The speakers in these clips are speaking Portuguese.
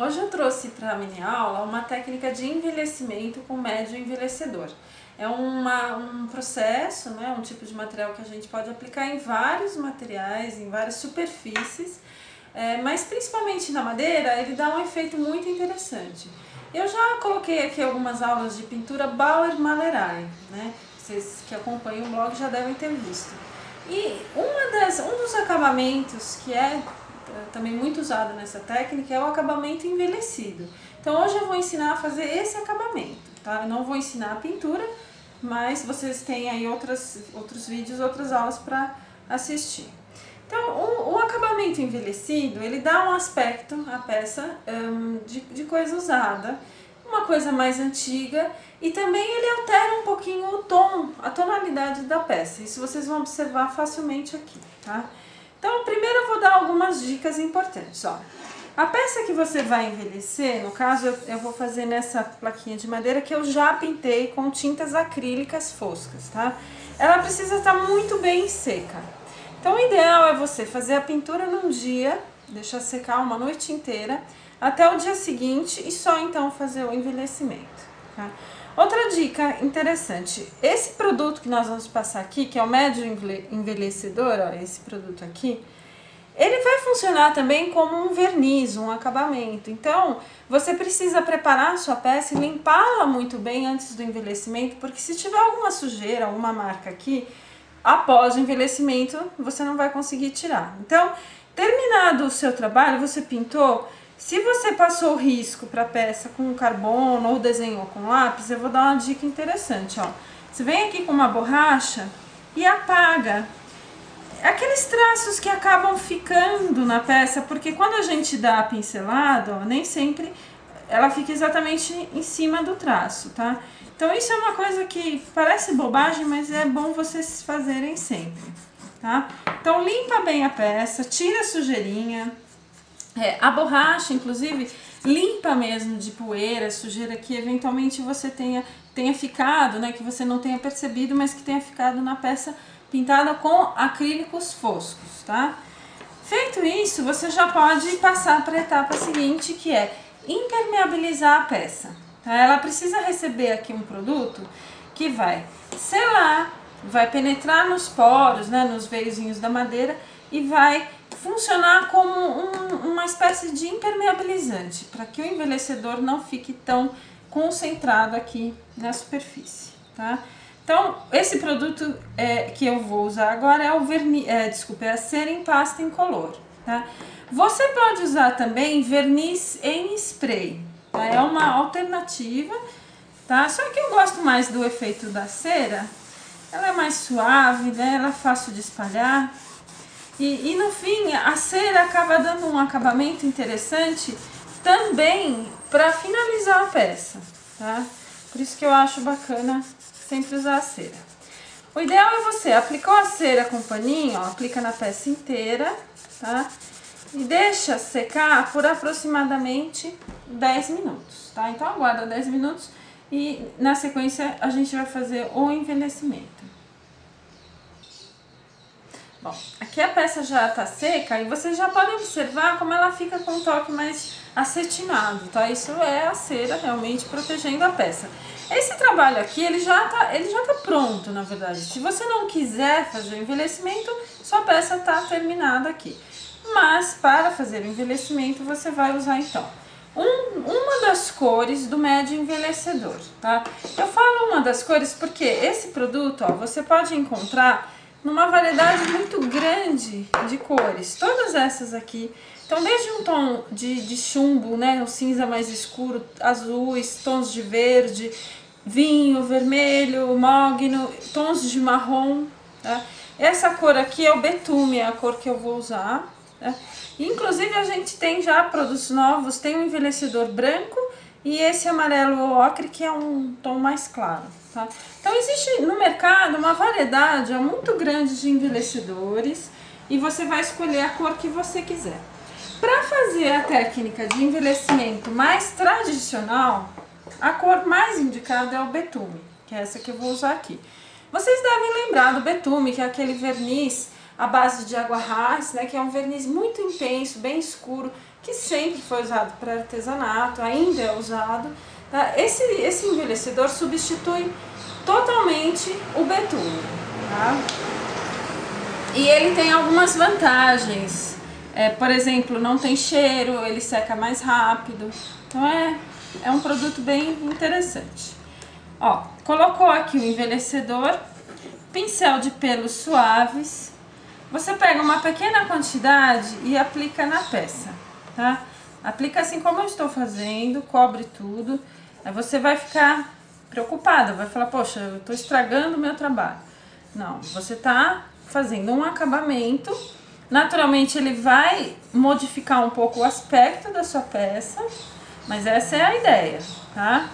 Hoje eu trouxe para a mini aula uma técnica de envelhecimento com médio envelhecedor. É um processo, né, um tipo de material que a gente pode aplicar em vários materiais, em várias superfícies, mas principalmente na madeira ele dá um efeito muito interessante. Eu já coloquei aqui algumas aulas de pintura Bauer-Malerai, né? Vocês que acompanham o blog já devem ter visto. E um dos acabamentos que é também muito usado nessa técnica é o acabamento envelhecido. Então hoje eu vou ensinar a fazer esse acabamento, tá? Eu não vou ensinar a pintura, mas vocês têm aí outros vídeos, outras aulas para assistir. Então o acabamento envelhecido, ele dá um aspecto à peça de coisa usada, uma coisa mais antiga, e também ele altera um pouquinho o tom, a tonalidade da peça. Isso vocês vão observar facilmente aqui, tá? Então, primeiro eu vou dar algumas dicas importantes, ó. A peça que você vai envelhecer, no caso eu vou fazer nessa plaquinha de madeira que eu já pintei com tintas acrílicas foscas, tá? Ela precisa estar muito bem seca. Então o ideal é você fazer a pintura num dia, deixar secar uma noite inteira, até o dia seguinte e só então fazer o envelhecimento, tá? Outra dica interessante, esse produto que nós vamos passar aqui, que é o médio envelhecedor, ó, esse produto aqui, ele vai funcionar também como um verniz, um acabamento. Então, você precisa preparar a sua peça e limpá-la muito bem antes do envelhecimento, porque se tiver alguma sujeira, alguma marca aqui, após o envelhecimento, você não vai conseguir tirar. Então, terminado o seu trabalho, você pintou, se você passou o risco para a peça com carbono ou desenhou com lápis, eu vou dar uma dica interessante, ó. Você vem aqui com uma borracha e apaga aqueles traços que acabam ficando na peça, porque quando a gente dá a pincelada, ó, nem sempre ela fica exatamente em cima do traço, tá? Então isso é uma coisa que parece bobagem, mas é bom vocês fazerem sempre, tá? Então limpa bem a peça, tira a sujeirinha. A borracha, inclusive, limpa mesmo de poeira, sujeira que eventualmente você tenha ficado, né, que você não tenha percebido, mas que tenha ficado na peça pintada com acrílicos foscos, tá? Feito isso, você já pode passar para a etapa seguinte, que é impermeabilizar a peça, tá? Ela precisa receber aqui um produto que vai selar, vai penetrar nos poros, né, nos veiozinhos da madeira e vai funcionar como uma espécie de impermeabilizante, para que o envelhecedor não fique tão concentrado aqui na superfície, tá? Então, esse produto que eu vou usar agora é o verniz, é a cera em pasta incolor, tá? Você pode usar também verniz em spray, tá? É uma alternativa, tá? Só que eu gosto mais do efeito da cera, ela é mais suave, né? Ela é fácil de espalhar. E no fim, a cera acaba dando um acabamento interessante também para finalizar a peça, tá? Por isso que eu acho bacana sempre usar a cera. O ideal é você aplicou a cera com paninho, ó, aplica na peça inteira, tá? E deixa secar por aproximadamente 10 minutos, tá? Então aguarda 10 minutos e na sequência a gente vai fazer o envelhecimento. Bom, aqui a peça já está seca e vocês já podem observar como ela fica com um toque mais acetinado, tá? Isso é a cera realmente protegendo a peça. Esse trabalho aqui, ele já tá pronto, na verdade. Se você não quiser fazer o envelhecimento, sua peça está terminada aqui. Mas para fazer o envelhecimento, você vai usar então uma das cores do médio envelhecedor, tá? Eu falo uma das cores porque esse produto, ó, você pode encontrar numa variedade muito grande de cores, todas essas aqui. Então, desde um tom de chumbo, né, um cinza mais escuro, azuis, tons de verde, vinho, vermelho, mogno, tons de marrom, tá? Essa cor aqui é o betume, é a cor que eu vou usar, tá? Inclusive, a gente tem já produtos novos, tem um envelhecedor branco e esse amarelo ocre, que é um tom mais claro, tá? Então existe no mercado uma variedade muito grande de envelhecedores e você vai escolher a cor que você quiser. Para fazer a técnica de envelhecimento mais tradicional, a cor mais indicada é o betume, que é essa que eu vou usar aqui. Vocês devem lembrar do betume, que é aquele verniz à base de água rás, né, que é um verniz muito intenso, bem escuro, que sempre foi usado para artesanato, ainda é usado. Tá? Esse envelhecedor substitui totalmente o betume. Tá? E ele tem algumas vantagens. Por exemplo, não tem cheiro, ele seca mais rápido. Então é um produto bem interessante. Ó, colocou aqui o envelhecedor, pincel de pelos suaves. Você pega uma pequena quantidade e aplica na peça, tá? Aplica assim como eu estou fazendo, cobre tudo. Aí você vai ficar preocupada, vai falar, poxa, eu estou estragando o meu trabalho. Não, você está fazendo um acabamento. Naturalmente ele vai modificar um pouco o aspecto da sua peça, mas essa é a ideia, tá?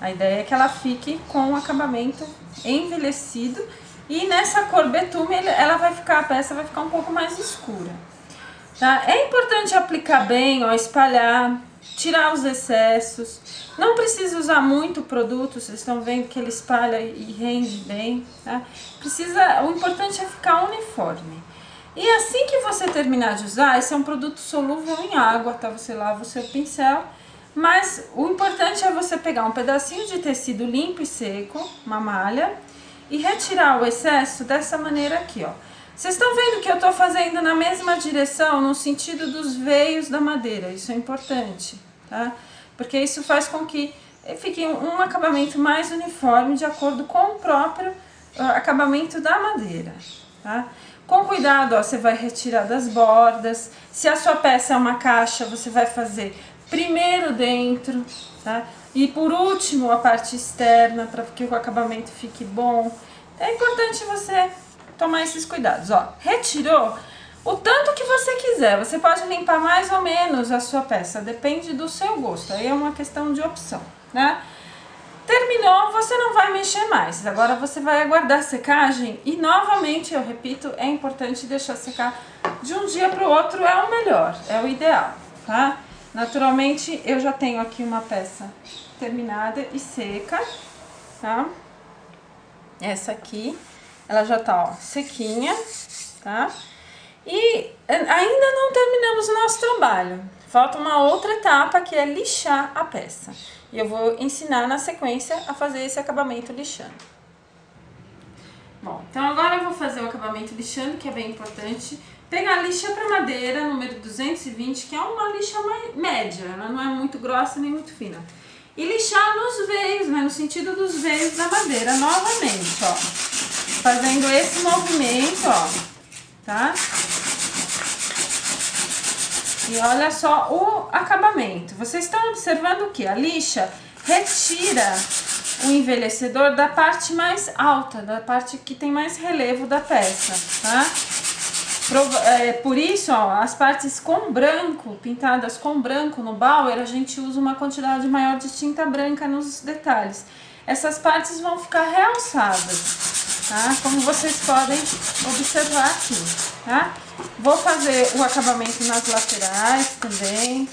A ideia é que ela fique com um acabamento envelhecido e nessa cor betume a peça vai ficar um pouco mais escura, tá? É importante aplicar bem, ó, espalhar, tirar os excessos. Não precisa usar muito produto, vocês estão vendo que ele espalha e rende bem, tá? O importante é ficar uniforme. E assim que você terminar de usar, esse é um produto solúvel em água, tá? Você lava o seu pincel, mas o importante é você pegar um pedacinho de tecido limpo e seco, uma malha, e retirar o excesso dessa maneira aqui, ó. Vocês estão vendo que eu tô fazendo na mesma direção, no sentido dos veios da madeira, isso é importante, tá? Porque isso faz com que fique um acabamento mais uniforme, de acordo com o próprio acabamento da madeira, tá? Com cuidado, ó, você vai retirar das bordas. Se a sua peça é uma caixa, você vai fazer primeiro dentro, tá? E por último a parte externa, para que o acabamento fique bom. É importante você tomar esses cuidados, ó. Retirou o tanto que você quiser. Você pode limpar mais ou menos a sua peça, depende do seu gosto. Aí é uma questão de opção, né? Terminou, você não vai mexer mais. Agora você vai aguardar a secagem e novamente, eu repito, é importante deixar secar de um dia para o outro, é o melhor, é o ideal, tá? Naturalmente, eu já tenho aqui uma peça terminada e seca, tá? Essa aqui, ela já tá, ó, sequinha, tá? E ainda não terminamos o nosso trabalho. Falta uma outra etapa que é lixar a peça. E eu vou ensinar na sequência a fazer esse acabamento lixando. Bom, então agora eu vou fazer o acabamento lixando, que é bem importante. Pegar a lixa para madeira, número 220, que é uma lixa média, ela não é muito grossa nem muito fina. E lixar nos veios, né, no sentido dos veios da madeira, novamente, ó. Fazendo esse movimento, ó, tá? E olha só o acabamento. Vocês estão observando o que? A lixa retira o envelhecedor da parte mais alta, da parte que tem mais relevo da peça, tá? Por isso, ó, as partes com branco, pintadas com branco no Bauer, a gente usa uma quantidade maior de tinta branca nos detalhes. Essas partes vão ficar realçadas, tá? Como vocês podem observar aqui, tá? Vou fazer o acabamento nas laterais também.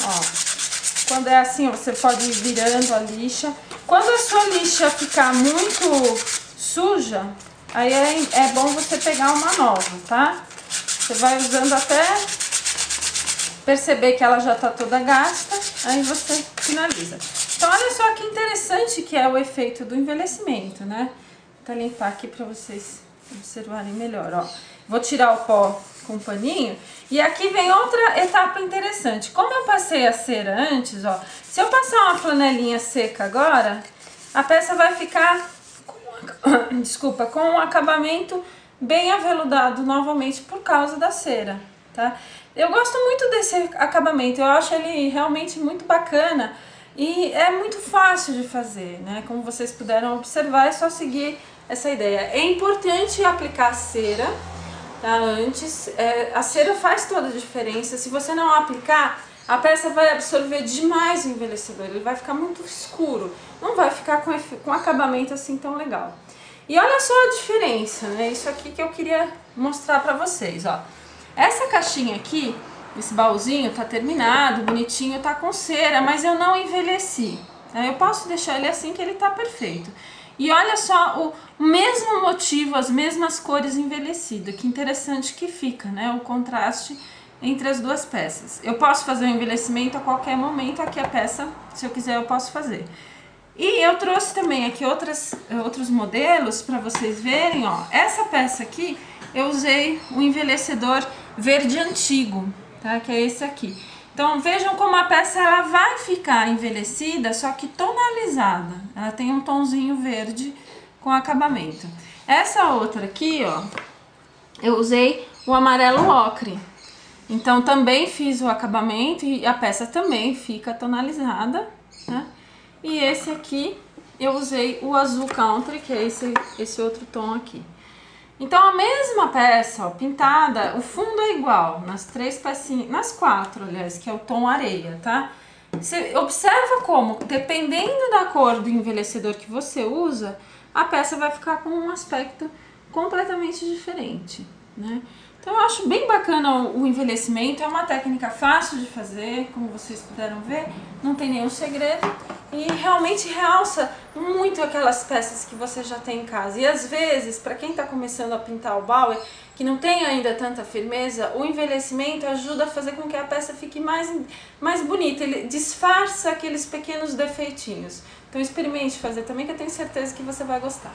Ó, quando é assim, você pode ir virando a lixa. Quando a sua lixa ficar muito suja, aí é bom você pegar uma nova, tá? Você vai usando até perceber que ela já tá toda gasta, aí você finaliza. Então, olha só que interessante que é o efeito do envelhecimento, né? Vou limpar aqui para vocês observarem melhor, ó. Vou tirar o pó com um paninho. E aqui vem outra etapa interessante. Como eu passei a cera antes, ó, se eu passar uma flanelinha seca agora, a peça vai ficar com um acabamento bem aveludado novamente por causa da cera, tá? Eu gosto muito desse acabamento, eu acho ele realmente muito bacana e é muito fácil de fazer, né? Como vocês puderam observar, é só seguir essa ideia. É importante aplicar cera, tá? Antes, a cera faz toda a diferença. Se você não aplicar, a peça vai absorver demais o envelhecedor, ele vai ficar muito escuro, não vai ficar com acabamento assim tão legal. E olha só a diferença, né? Isso aqui que eu queria mostrar pra vocês, ó. Essa caixinha aqui, esse baúzinho tá terminado, bonitinho, tá com cera, mas eu não envelheci, tá? Eu posso deixar ele assim que ele tá perfeito. E olha só o mesmo motivo, as mesmas cores envelhecidas, que interessante que fica, né? O contraste entre as duas peças. Eu posso fazer o envelhecimento a qualquer momento, aqui a peça, se eu quiser eu posso fazer. E eu trouxe também aqui outros modelos para vocês verem, ó. Essa peça aqui, eu usei o envelhecedor verde antigo, tá? Que é esse aqui. Então vejam como a peça ela vai ficar envelhecida, só que tonalizada. Ela tem um tonzinho verde com acabamento. Essa outra aqui, ó, eu usei o amarelo ocre. Então também fiz o acabamento e a peça também fica tonalizada, né? E esse aqui eu usei o azul country, que é esse outro tom aqui. Então a mesma peça, ó, pintada, o fundo é igual nas 3 pecinhas, nas 4, aliás, que é o tom areia, tá? Você observa como, dependendo da cor do envelhecedor que você usa, a peça vai ficar com um aspecto completamente diferente, né? Então eu acho bem bacana o envelhecimento, é uma técnica fácil de fazer, como vocês puderam ver, não tem nenhum segredo e realmente realça muito aquelas peças que você já tem em casa. E às vezes, para quem está começando a pintar o Bauer, que não tem ainda tanta firmeza, o envelhecimento ajuda a fazer com que a peça fique mais bonita, ele disfarça aqueles pequenos defeitinhos. Então experimente fazer também, que eu tenho certeza que você vai gostar.